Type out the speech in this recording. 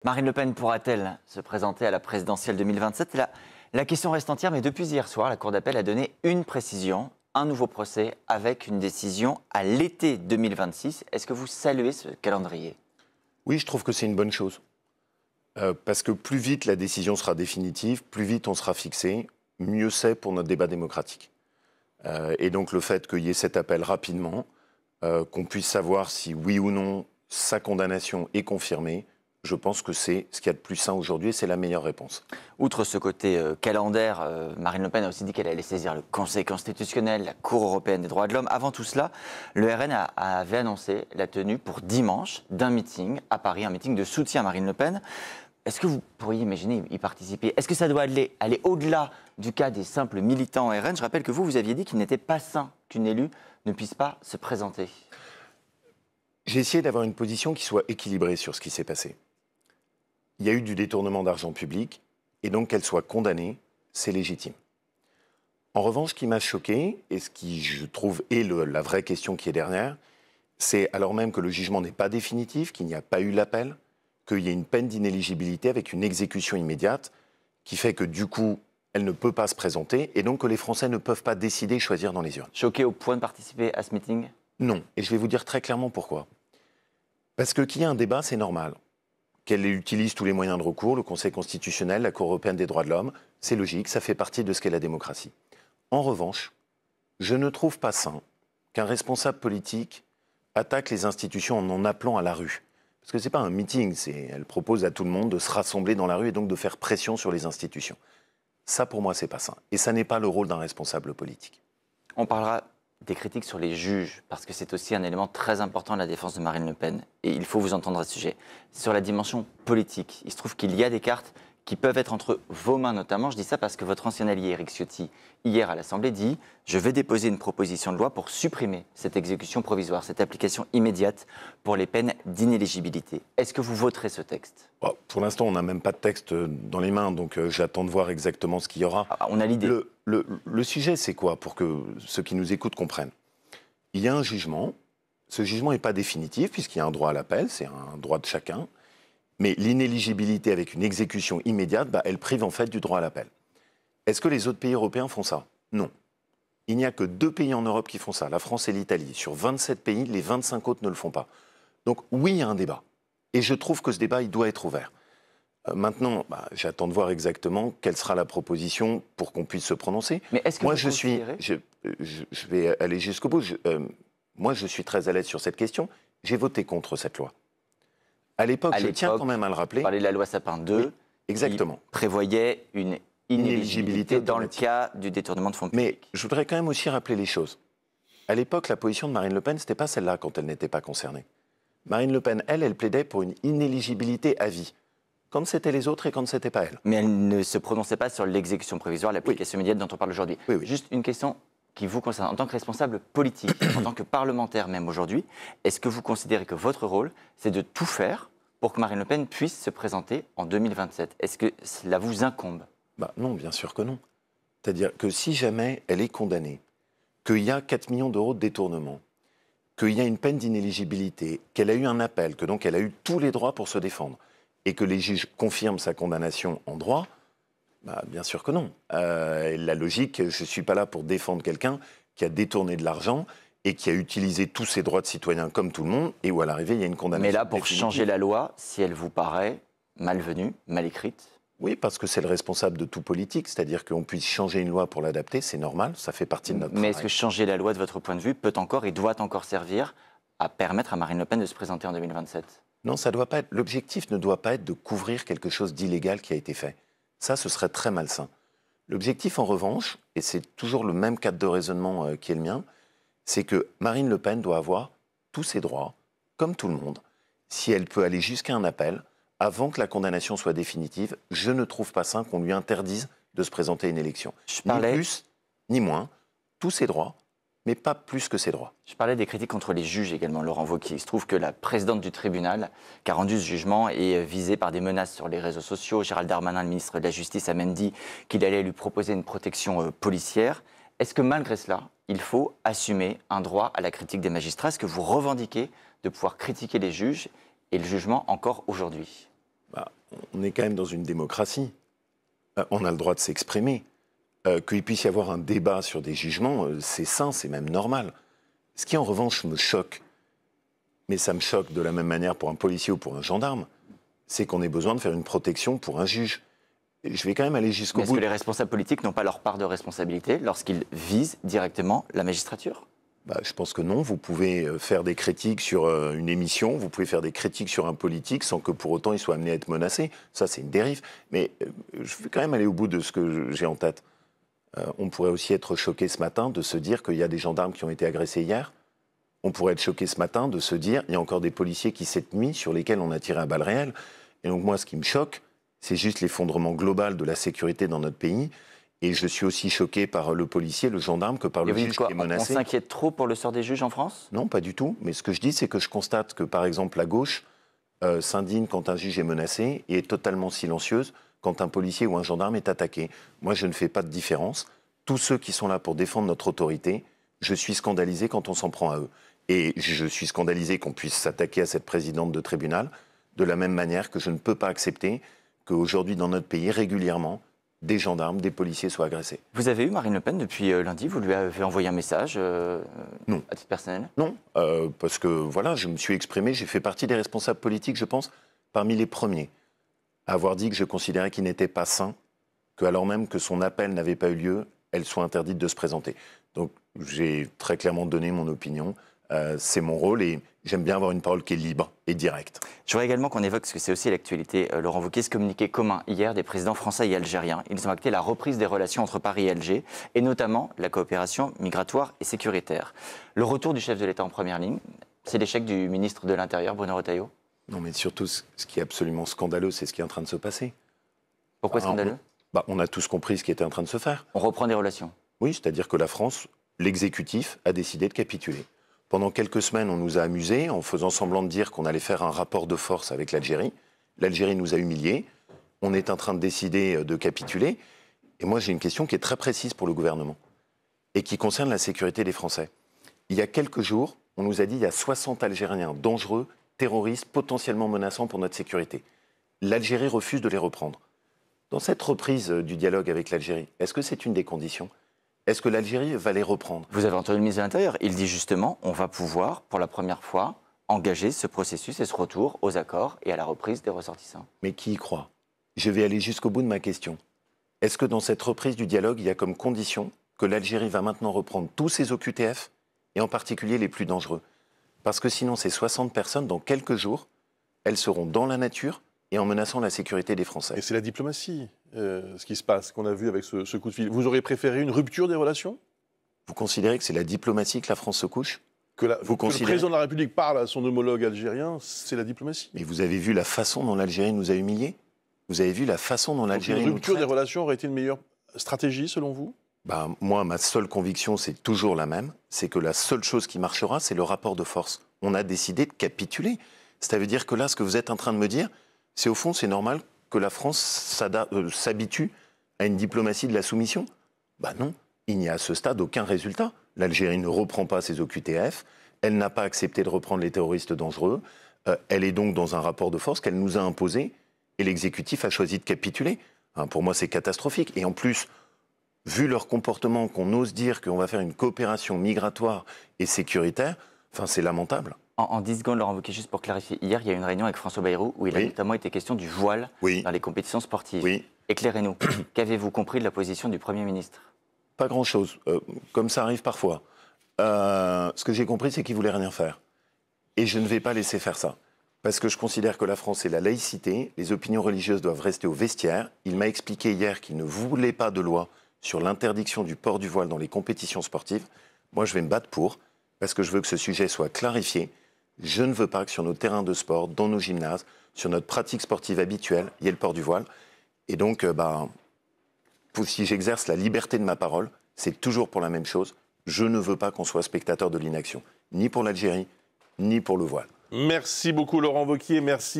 Marine Le Pen pourra-t-elle se présenter à la présidentielle 2027? La question reste entière, mais depuis hier soir, la Cour d'appel a donné une précision, un nouveau procès avec une décision à l'été 2026. Est-ce que vous saluez ce calendrier? Oui, je trouve que c'est une bonne chose. Parce que plus vite la décision sera définitive, plus vite on sera fixé, mieux c'est pour notre débat démocratique. Et donc le fait qu'il y ait cet appel rapidement, qu'on puisse savoir si oui ou non sa condamnation est confirmée, je pense que c'est ce qu'il y a de plus sain aujourd'hui et c'est la meilleure réponse. Outre ce côté calendaire, Marine Le Pen a aussi dit qu'elle allait saisir le Conseil constitutionnel, la Cour européenne des droits de l'homme. Avant tout cela, le RN avait annoncé la tenue pour dimanche d'un meeting à Paris, un meeting de soutien à Marine Le Pen. Est-ce que vous pourriez imaginer y participer? Est-ce que ça doit aller au-delà du cas des simples militants RN? Je rappelle que vous aviez dit qu'il n'était pas sain qu'une élue ne puisse pas se présenter. J'ai essayé d'avoir une position qui soit équilibrée sur ce qui s'est passé. Il y a eu du détournement d'argent public, et donc qu'elle soit condamnée, c'est légitime. En revanche, ce qui m'a choqué, et ce qui, je trouve, est la vraie question qui est derrière, c'est alors même que le jugement n'est pas définitif, qu'il n'y a pas eu l'appel, qu'il y a une peine d'inéligibilité avec une exécution immédiate, qui fait que du coup, elle ne peut pas se présenter, et donc que les Français ne peuvent pas décider et choisir dans les urnes. Choqué au point de participer à ce meeting? Non, et je vais vous dire très clairement pourquoi. Parce que qu'il y ait un débat, c'est normal. Qu'elle utilise tous les moyens de recours, le Conseil constitutionnel, la Cour européenne des droits de l'homme, c'est logique, ça fait partie de ce qu'est la démocratie. En revanche, je ne trouve pas sain qu'un responsable politique attaque les institutions en appelant à la rue. Parce que ce n'est pas un meeting, elle propose à tout le monde de se rassembler dans la rue et donc de faire pression sur les institutions. Ça, pour moi, c'est pas sain. Et ça n'est pas le rôle d'un responsable politique. On parlera des critiques sur les juges, parce que c'est aussi un élément très important de la défense de Marine Le Pen. Et il faut vous entendre à ce sujet. Sur la dimension politique, il se trouve qu'il y a des cartes qui peuvent être entre vos mains notamment. Je dis ça parce que votre ancien allié Éric Ciotti, hier à l'Assemblée, dit « Je vais déposer une proposition de loi pour supprimer cette exécution provisoire, cette application immédiate pour les peines d'inéligibilité ». Est-ce que vous voterez ce texte? Pour l'instant, on n'a même pas de texte dans les mains, donc j'attends de voir exactement ce qu'il y aura. On a l'idée. Le sujet, c'est quoi, pour que ceux qui nous écoutent comprennent? Il y a un jugement. Ce jugement n'est pas définitif, puisqu'il y a un droit à l'appel, c'est un droit de chacun. Mais l'inéligibilité avec une exécution immédiate, elle prive en fait du droit à l'appel. Est-ce que les autres pays européens font ça? Non. Il n'y a que 2 pays en Europe qui font ça, la France et l'Italie. Sur 27 pays, les 25 autres ne le font pas. Donc oui, il y a un débat. Et je trouve que ce débat, il doit être ouvert. Maintenant, j'attends de voir exactement quelle sera la proposition pour qu'on puisse se prononcer. Mais est-ce que moi, je vais aller jusqu'au bout. Moi, je suis très à l'aise sur cette question. J'ai voté contre cette loi. À l'époque, je tiens quand même à le rappeler. Vous parlez de la loi Sapin 2, oui, exactement, qui prévoyait une inéligibilité dans le cas du détournement de fonds publics. Mais je voudrais quand même aussi rappeler les choses. À l'époque, la position de Marine Le Pen, ce n'était pas celle-là quand elle n'était pas concernée. Marine Le Pen, elle plaidait pour une inéligibilité à vie, quand c'était les autres et quand ce n'était pas elle. Mais elle ne se prononçait pas sur l'exécution provisoire, l'application immédiate dont on parle aujourd'hui. Oui. Juste une question qui vous concerne. En tant que responsable politique, en tant que parlementaire même aujourd'hui, est-ce que vous considérez que votre rôle, c'est de tout faire pour que Marine Le Pen puisse se présenter en 2027? Est-ce que cela vous incombe? Non, bien sûr que non. C'est-à-dire que si jamais elle est condamnée, qu'il y a 4 millions d'euros de détournement, qu'il y a une peine d'inéligibilité, qu'elle a eu un appel, que donc elle a eu tous les droits pour se défendre, et que les juges confirment sa condamnation en droit, bien sûr que non. La logique, je ne suis pas là pour défendre quelqu'un qui a détourné de l'argent et qui a utilisé tous ses droits de citoyen comme tout le monde, et où à l'arrivée, il y a une condamnation. Mais là, pour changer la loi, si elle vous paraît malvenue, mal écrite? Oui, parce que c'est le responsable de tout politique, c'est-à-dire qu'on puisse changer une loi pour l'adapter, c'est normal, ça fait partie de notre travail. Mais est-ce que changer la loi, de votre point de vue, peut encore et doit encore servir à permettre à Marine Le Pen de se présenter en 2027? Non, ça doit pas être. L'objectif ne doit pas être de couvrir quelque chose d'illégal qui a été fait. Ça, ce serait très malsain. L'objectif, en revanche, et c'est toujours le même cadre de raisonnement qui est le mien, c'est que Marine Le Pen doit avoir tous ses droits, comme tout le monde. Si elle peut aller jusqu'à un appel, avant que la condamnation soit définitive, je ne trouve pas sain qu'on lui interdise de se présenter à une élection. Ni plus, ni moins, tous ses droits, mais pas plus que ses droits. Je parlais des critiques contre les juges également, Laurent Wauquiez. Il se trouve que la présidente du tribunal qui a rendu ce jugement est visée par des menaces sur les réseaux sociaux. Gérald Darmanin, le ministre de la Justice, a même dit qu'il allait lui proposer une protection policière. Est-ce que malgré cela, il faut assumer un droit à la critique des magistrats? Est-ce que vous revendiquez de pouvoir critiquer les juges et le jugement encore aujourd'hui? On est quand même dans une démocratie. On a le droit de s'exprimer. Qu'il puisse y avoir un débat sur des jugements, c'est sain, c'est même normal. Ce qui, en revanche, me choque, mais ça me choque de la même manière pour un policier ou pour un gendarme, c'est qu'on ait besoin de faire une protection pour un juge. Et je vais quand même aller jusqu'au bout. Est-ce que les responsables politiques n'ont pas leur part de responsabilité lorsqu'ils visent directement la magistrature ? Je pense que non. Vous pouvez faire des critiques sur une émission, vous pouvez faire des critiques sur un politique sans que pour autant il soit amené à être menacé. Ça, c'est une dérive. Mais je vais quand même aller au bout de ce que j'ai en tête. On pourrait aussi être choqué ce matin de se dire qu'il y a des gendarmes qui ont été agressés hier. On pourrait être choqué ce matin de se dire qu'il y a encore des policiers qui cette nuit sur lesquels on a tiré à balles réelles. Et donc moi, ce qui me choque, c'est juste l'effondrement global de la sécurité dans notre pays. Et je suis aussi choqué par le policier, le gendarme, que par le juge qui est menacé. On s'inquiète trop pour le sort des juges en France ? Non, pas du tout. Mais ce que je dis, c'est que je constate que, par exemple, la gauche s'indigne quand un juge est menacé et est totalement silencieuse quand un policier ou un gendarme est attaqué. Moi, je ne fais pas de différence. Tous ceux qui sont là pour défendre notre autorité, je suis scandalisé quand on s'en prend à eux. Et je suis scandalisé qu'on puisse s'attaquer à cette présidente de tribunal de la même manière que je ne peux pas accepter qu'aujourd'hui, dans notre pays, régulièrement, des gendarmes, des policiers soient agressés. Vous avez eu Marine Le Pen depuis lundi, vous lui avez envoyé un message non. À titre personnel ? Non, parce que voilà, je me suis exprimé, j'ai fait partie des responsables politiques, je pense, parmi les premiers à avoir dit que je considérais qu'il n'était pas sain, que alors même que son appel n'avait pas eu lieu, elle soit interdite de se présenter. Donc j'ai très clairement donné mon opinion, c'est mon rôle et j'aime bien avoir une parole qui est libre et directe. Je voudrais également qu'on évoque, parce que c'est aussi l'actualité, Laurent Wauquiez, ce communiqué commun hier des présidents français et algériens. Ils ont acté la reprise des relations entre Paris et Alger, et notamment la coopération migratoire et sécuritaire. Le retour du chef de l'État en première ligne, c'est l'échec du ministre de l'Intérieur, Bruno Retailleau ? Non, mais surtout, ce qui est absolument scandaleux, c'est ce qui est en train de se passer. Pourquoi scandaleux ? On a tous compris ce qui était en train de se faire. On reprend des relations. Oui, c'est-à-dire que la France, l'exécutif, a décidé de capituler. Pendant quelques semaines, on nous a amusés en faisant semblant de dire qu'on allait faire un rapport de force avec l'Algérie. L'Algérie nous a humiliés. On est en train de décider de capituler. Et moi, j'ai une question qui est très précise pour le gouvernement et qui concerne la sécurité des Français. Il y a quelques jours, on nous a dit qu'il y a 60 Algériens dangereux, terroristes, potentiellement menaçants pour notre sécurité. L'Algérie refuse de les reprendre. Dans cette reprise du dialogue avec l'Algérie, est-ce que c'est une des conditions ? Est-ce que l'Algérie va les reprendre ? Vous avez entendu le ministre de l'Intérieur, il dit justement, on va pouvoir, pour la première fois, engager ce processus et ce retour aux accords et à la reprise des ressortissants. Mais qui y croit ? Je vais aller jusqu'au bout de ma question. Est-ce que dans cette reprise du dialogue, il y a comme condition que l'Algérie va maintenant reprendre tous ses OQTF, et en particulier les plus dangereux ? Parce que sinon, ces 60 personnes, dans quelques jours, elles seront dans la nature et en menaçant la sécurité des Français. Et c'est la diplomatie, ce qui se passe, qu'on a vu avec ce coup de fil. Vous auriez préféré une rupture des relations ? Vous considérez que c'est la diplomatie que la France se couche ? Que le président de la République parle à son homologue algérien, c'est la diplomatie. Mais vous avez vu la façon dont l'Algérie nous a humiliés ? Vous avez vu la façon dont l'Algérie nous traite ? Une rupture des relations aurait été une meilleure stratégie, selon vous ? Moi, ma seule conviction, c'est toujours la même, c'est que la seule chose qui marchera, c'est le rapport de force. On a décidé de capituler. Ça veut dire que là, ce que vous êtes en train de me dire, c'est au fond, c'est normal que la France s'habitue à une diplomatie de la soumission ? Non, il n'y a à ce stade aucun résultat. L'Algérie ne reprend pas ses OQTF, elle n'a pas accepté de reprendre les terroristes dangereux, elle est donc dans un rapport de force qu'elle nous a imposé, et l'exécutif a choisi de capituler. Pour moi, c'est catastrophique. Et en plus, vu leur comportement, qu'on ose dire qu'on va faire une coopération migratoire et sécuritaire, c'est lamentable. En 10 secondes, Laurent Wauquiez, juste pour clarifier, hier, il y a eu une réunion avec François Bayrou où il a notamment été question du voile dans les compétitions sportives. Éclairez-nous. Qu'avez-vous compris de la position du Premier ministre ? Pas grand-chose, comme ça arrive parfois. Ce que j'ai compris, c'est qu'il ne voulait rien faire. Et je ne vais pas laisser faire ça. Parce que je considère que la France est la laïcité, les opinions religieuses doivent rester au vestiaire. Il m'a expliqué hier qu'il ne voulait pas de loi sur l'interdiction du port du voile dans les compétitions sportives. Moi, je vais me battre pour, parce que je veux que ce sujet soit clarifié. Je ne veux pas que sur nos terrains de sport, dans nos gymnases, sur notre pratique sportive habituelle, il y ait le port du voile. Et donc, si j'exerce la liberté de ma parole, c'est toujours pour la même chose. Je ne veux pas qu'on soit spectateur de l'inaction, ni pour l'Algérie, ni pour le voile. Merci beaucoup Laurent Wauquiez, merci.